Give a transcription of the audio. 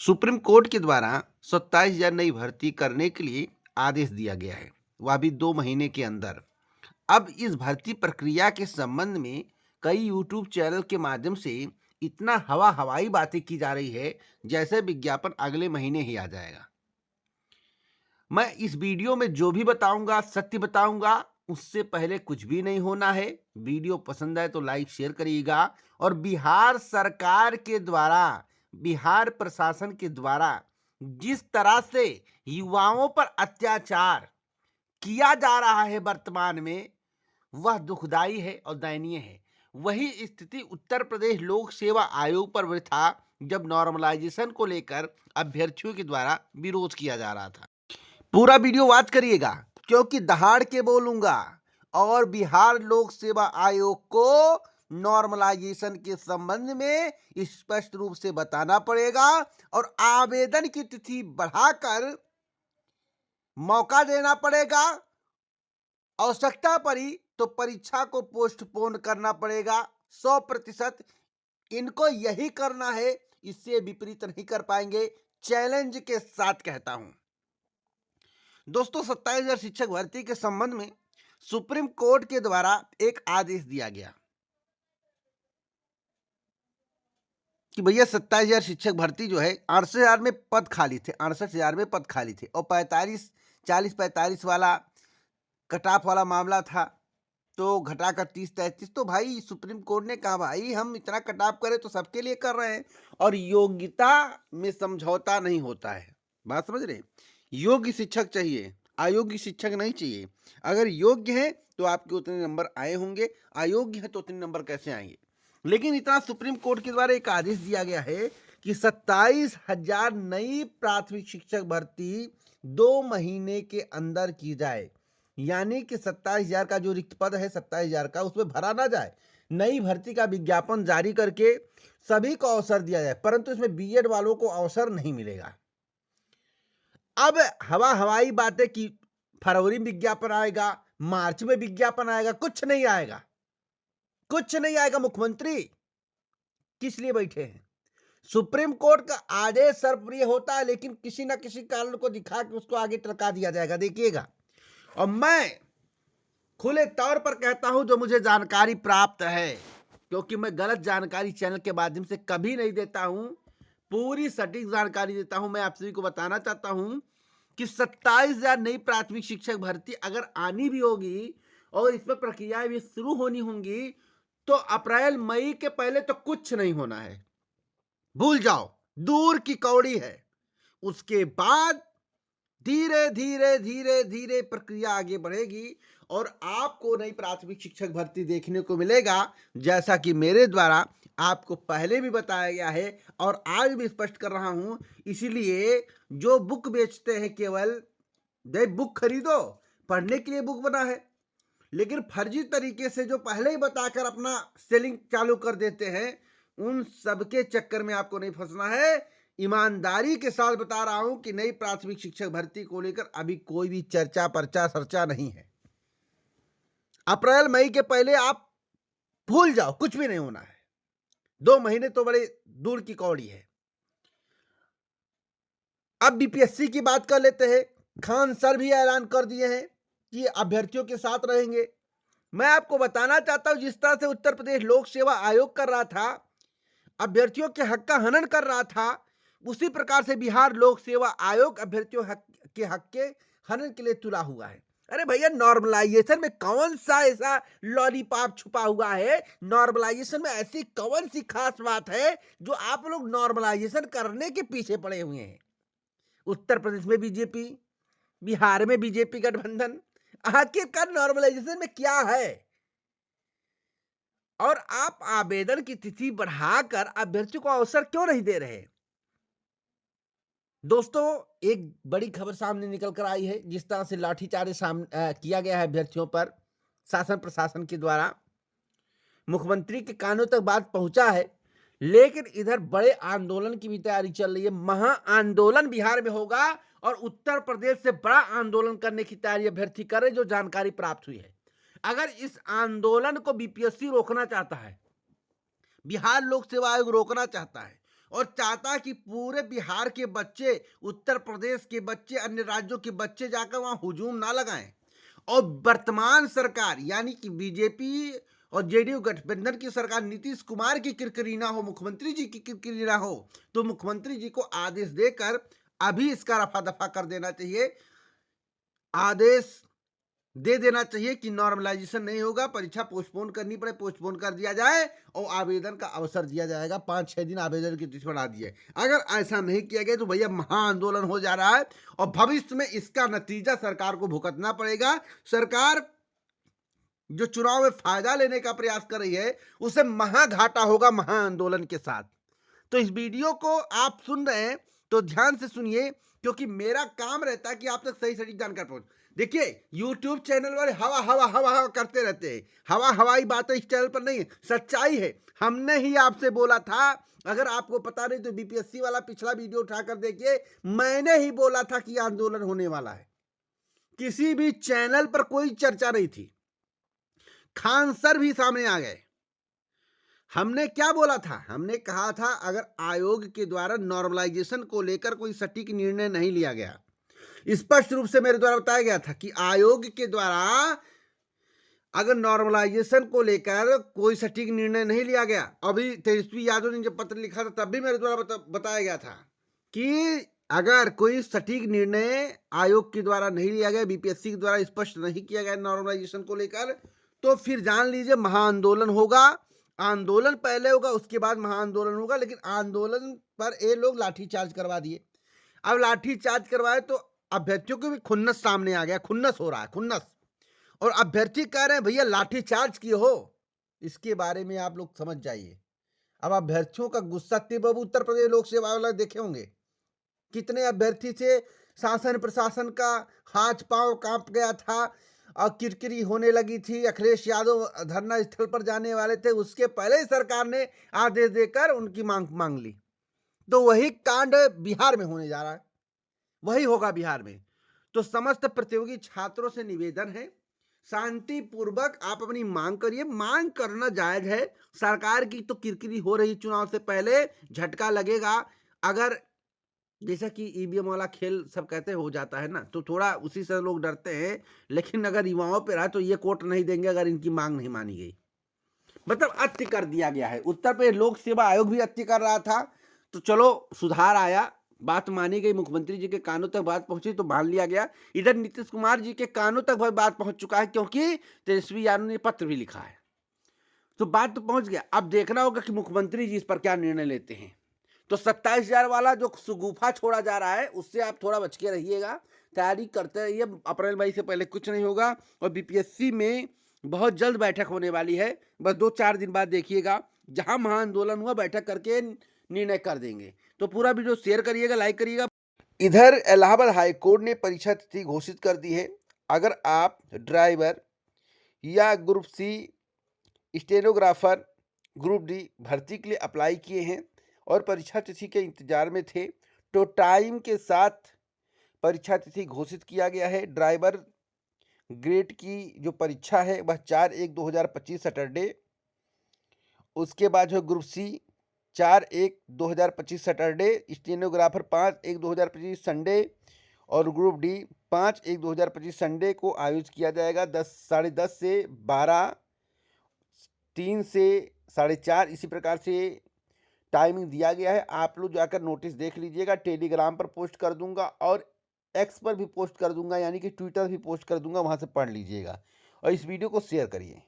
Supreme court के द्वारा 27,000 नई भर्ती करने के लिए आदेश दिया गया है, वह भी 2 महीने के अंदर। अब इस भर्ती प्रक्रिया के संबंध में कई यूट्यूब चैनल के माध्यम से इतना हवाई बातें की जा रही है जैसे विज्ञापन अगले महीने ही आ जाएगा। मैं इस वीडियो में जो भी बताऊंगा सत्य बताऊंगा, उससे पहले कुछ भी नहीं होना है। वीडियो पसंद आए तो लाइक शेयर करिएगा। और बिहार सरकार के द्वारा, बिहार प्रशासन के द्वारा जिस तरह से युवाओं पर अत्याचार किया जा रहा है वर्तमान में, वह दुखदाई है और दयनीय है। वही स्थिति उत्तर प्रदेश लोक सेवा आयोग पर भी था, जब नॉर्मलाइजेशन को लेकर अभ्यर्थियों के द्वारा विरोध किया जा रहा था। पूरा वीडियो वॉच करिएगा क्योंकि दहाड़ के बोलूंगा। और बिहार लोक सेवा आयोग को नॉर्मलाइजेशन के संबंध में स्पष्ट रूप से बताना पड़ेगा और आवेदन की तिथि बढ़ाकर मौका देना पड़ेगा। आवश्यकता पड़ी तो परीक्षा को पोस्टपोन करना पड़ेगा। 100% इनको यही करना है, इससे विपरीत नहीं कर पाएंगे। चैलेंज के साथ कहता हूं दोस्तों, 27,000 शिक्षक भर्ती के संबंध में सुप्रीम कोर्ट के द्वारा एक आदेश दिया गया कि भैया 27,000 शिक्षक भर्ती जो है, 68,000 में पद खाली थे, 68,000 में पद खाली थे और 40-45 वाला कट ऑफ वाला मामला था, तो घटाकर 30-33। तो भाई सुप्रीम कोर्ट ने कहा भाई हम इतना कट ऑफ करें तो सबके लिए कर रहे हैं और योग्यता में समझौता नहीं होता है। बात समझ रहे? योग्य शिक्षक चाहिए, अयोग्य शिक्षक नहीं चाहिए। अगर योग्य है तो आपके उतने नंबर आए होंगे, अयोग्य है तो उतने नंबर कैसे आएंगे। लेकिन इतना सुप्रीम कोर्ट के द्वारा एक आदेश दिया गया है कि 27,000 नई प्राथमिक शिक्षक भर्ती 2 महीने के अंदर की जाए। यानी कि 27,000 का जो रिक्त पद है 27,000 का, उसमें भरा ना जाए। नई भर्ती का विज्ञापन जारी करके सभी को अवसर दिया जाए, परंतु इसमें बीएड वालों को अवसर नहीं मिलेगा। अब हवाई बातें की फरवरी में विज्ञापन आएगा, मार्च में विज्ञापन आएगा, कुछ नहीं आएगा, कुछ नहीं आएगा। मुख्यमंत्री किस लिए बैठे हैं? सुप्रीम कोर्ट का आदेश सर्वप्रिय होता है, लेकिन किसी ना किसी कारण को दिखा के उसको आगे टरका दिया जाएगा, देखिएगा। और मैं खुले तौर पर कहता हूं जो मुझे जानकारी प्राप्त है, क्योंकि मैं गलत जानकारी चैनल के माध्यम से कभी नहीं देता हूं, पूरी सटीक जानकारी देता हूं। मैं आप सभी को बताना चाहता हूं कि 27,000 नई प्राथमिक शिक्षक भर्ती अगर आनी भी होगी और इस पर प्रक्रियाएं भी शुरू होनी होंगी, तो अप्रैल मई के पहले तो कुछ नहीं होना है, भूल जाओ, दूर की कौड़ी है। उसके बाद धीरे धीरे धीरे धीरे प्रक्रिया आगे बढ़ेगी और आपको नई प्राथमिक शिक्षक भर्ती देखने को मिलेगा, जैसा कि मेरे द्वारा आपको पहले भी बताया गया है और आज भी स्पष्ट कर रहा हूं। इसीलिए जो बुक बेचते हैं, केवल बुक खरीदो, पढ़ने के लिए बुक बना है, लेकिन फर्जी तरीके से जो पहले ही बताकर अपना सेलिंग चालू कर देते हैं, उन सबके चक्कर में आपको नहीं फंसना है। ईमानदारी के साथ बता रहा हूं कि नई प्राथमिक शिक्षक भर्ती को लेकर अभी कोई भी चर्चा पर्चा सर्चा नहीं है। अप्रैल मई के पहले आप भूल जाओ, कुछ भी नहीं होना है। 2 महीने तो बड़े दूर की कौड़ी है। अब बीपीएससी की बात कर लेते हैं। खान सर भी ऐलान कर दिए हैं कि अभ्यर्थियों के साथ रहेंगे। मैं आपको बताना चाहता हूं, जिस तरह से उत्तर प्रदेश लोक सेवा आयोग कर रहा था, अभ्यर्थियों के हक का हनन कर रहा था, उसी प्रकार से बिहार लोक सेवा आयोग अभ्यर्थियों के हक के हनन के लिए तुला हुआ है। अरे भैया, नॉर्मलाइजेशन में कौन सा ऐसा लॉलीपॉप छुपा हुआ है? नॉर्मलाइजेशन में ऐसी कौन सी खास बात है जो आप लोग नॉर्मलाइजेशन करने के पीछे पड़े हुए हैं? उत्तर प्रदेश में बीजेपी, बिहार में बीजेपी गठबंधन, आखिरकार नॉर्मलाइजेशन में क्या है? और आप आवेदन की तिथि बढ़ाकर अभ्यर्थियों को अवसर क्यों नहीं दे रहे? दोस्तों, एक बड़ी खबर सामने निकल कर आई है। जिस तरह से लाठीचार्ज किया गया है अभ्यर्थियों पर शासन प्रशासन के द्वारा, मुख्यमंत्री के कानों तक बात पहुंचा है, लेकिन इधर बड़े आंदोलन की भी तैयारी चल रही है। महा आंदोलन बिहार में होगा और उत्तर प्रदेश से बड़ा आंदोलन करने की तैयारी अभ्यर्थी कर रहे, जो जानकारी प्राप्त हुई है। अगर इस आंदोलन को बीपीएससी रोकना चाहता है, बिहार लोक सेवा आयोग रोकना चाहता है, और चाहता है कि पूरे बिहार के बच्चे, उत्तर प्रदेश के बच्चे, अन्य राज्यों के बच्चे जाकर वहां हुजूम ना लगाएं। और वर्तमान सरकार यानी कि बीजेपी और जेडीयू गठबंधन की सरकार नीतीश कुमार की किरकिरी ना हो, मुख्यमंत्री जी की किरकिरी ना हो, तो मुख्यमंत्री जी को आदेश देकर अभी इसका रफा दफा कर देना चाहिए। आदेश दे देना चाहिए कि नॉर्मलाइजेशन नहीं होगा, परीक्षा पोस्टपोन करनी पड़े पोस्टपोन कर दिया जाए और आवेदन का अवसर दिया जाएगा, 5-6 दिन आवेदन की तिथि बढ़ा दिए। अगर ऐसा नहीं किया गया तो भैया महाआंदोलन हो जा रहा है और भविष्य में इसका नतीजा सरकार को भुगतना पड़ेगा। सरकार जो चुनाव में फायदा लेने का प्रयास कर रही है उसे महाघाटा होगा महाआंदोलन के साथ। तो इस वीडियो को आप सुन रहे हैं तो ध्यान से सुनिए, क्योंकि मेरा काम रहता है कि आप तक सही सटीक जानकारी पहुंच। देखिए YouTube चैनल वाले हवा हवा हवा हवा करते रहते हैं, हवा हवाई बातें इस चैनल पर नहीं है, सच्चाई है। हमने ही आपसे बोला था, अगर आपको पता नहीं तो बीपीएससी वाला पिछला वीडियो उठाकर देखिए, मैंने ही बोला था कि आंदोलन होने वाला है। किसी भी चैनल पर कोई चर्चा नहीं थी, खान सर भी सामने आ गए। हमने क्या बोला था? हमने कहा था अगर आयोग के द्वारा नॉर्मलाइजेशन को लेकर कोई सटीक निर्णय नहीं लिया गया, स्पष्ट रूप से मेरे द्वारा बताया गया था कि आयोग के द्वारा अगर नॉर्मलाइजेशन को लेकर कोई सटीक निर्णय नहीं लिया गया, अभी तेजस्वी यादव ने जब पत्र लिखा था तब भी मेरे द्वारा बताया गया था कि अगर कोई सटीक निर्णय आयोग के द्वारा नहीं लिया गया, बीपीएससी के द्वारा स्पष्ट नहीं किया गया नॉर्मलाइजेशन को लेकर, तो फिर जान लीजिए महाआंदोलन होगा। आंदोलन पहले होगा, उसके बाद महाआंदोलन होगा। लेकिन आंदोलन पर ये लोग लाठीचार्ज करवा दिए। अब लाठीचार्ज करवाए तो अभ्यर्थियों को भी खुन्नस सामने आ गया, खुन्नस हो रहा है, खुन्नस। और अभ्यर्थी कह रहे हैं भैया लाठीचार्ज किए हो, इसके बारे में आप लोग समझ जाइए। अब अभ्यर्थियों का गुस्सा तीव्र, उत्तर प्रदेश लोक सेवा वाला देखे होंगे कितने अभ्यर्थी थे, शासन प्रशासन का हाथ पांव कांप गया था और किरकिरी होने लगी थी। अखिलेश यादव धरना स्थल पर जाने वाले थे, उसके पहले ही सरकार ने आदेश देकर उनकी मांग ली। तो वही कांड बिहार में होने जा रहा है, वही होगा बिहार में। तो समस्त प्रतियोगी छात्रों से निवेदन है, शांतिपूर्वक आप अपनी मांग करिए, मांग करना जायज है। सरकार की तो किरकिरी हो रही, चुनाव से पहले झटका लगेगा। अगर जैसा कि ईवीएम वाला खेल सब कहते हो जाता है ना, तो थोड़ा उसी से लोग डरते हैं। लेकिन अगर युवाओं पे रहा तो ये कोर्ट नहीं देंगे अगर इनकी मांग नहीं मानी गई। मतलब अत्य कर दिया गया है। उत्तर प्रदेश लोक सेवा आयोग भी अत्य कर रहा था, तो चलो सुधार आया, बात मानी गई, मुख्यमंत्री जी के कानों तक बात पहुंची तो मान लिया गया। इधर नीतीश कुमार जी के कानों तक बात पहुंच चुका है, क्योंकि तेजस्वी यादव ने पत्र भी लिखा है, तो बात तो पहुंच गया। अब देखना होगा कि मुख्यमंत्री जी इस पर क्या निर्णय लेते हैं। तो 27,000 वाला जो सुगुफा छोड़ा जा रहा है उससे आप थोड़ा बच के रहिएगा, तैयारी करते रहिए। अप्रैल मई से पहले कुछ नहीं होगा। और बीपीएससी में बहुत जल्द बैठक होने वाली है, बस 2-4 दिन बाद देखिएगा। जहां महाआंदोलन हुआ बैठक करके निर्णय कर देंगे। तो पूरा वीडियो शेयर करिएगा, लाइक करिएगा। इधर इलाहाबाद हाईकोर्ट ने परीक्षा तिथि घोषित कर दी है। अगर आप ड्राइवर या group C, stenographer, group D भर्ती के लिए अप्लाई किए हैं और परीक्षा तिथि के इंतजार में थे, तो टाइम के साथ परीक्षा तिथि घोषित किया गया है। ड्राइवर ग्रेड की जो परीक्षा है वह 4/1/2025 सैटरडे, उसके बाद जो group C 4/1/2025 Saturday, stenographer 5/1/2025 Sunday और ग्रुप डी 5/1/2025 संडे को आयोजित किया जाएगा। 10:30 से 12, 3 से 4:30 इसी प्रकार से टाइमिंग दिया गया है। आप लोग जाकर नोटिस देख लीजिएगा, टेलीग्राम पर पोस्ट कर दूंगा और एक्स पर भी पोस्ट कर दूंगा, यानी कि ट्विटर भी पोस्ट कर दूंगा, वहां से पढ़ लीजिएगा और इस वीडियो को शेयर करिए।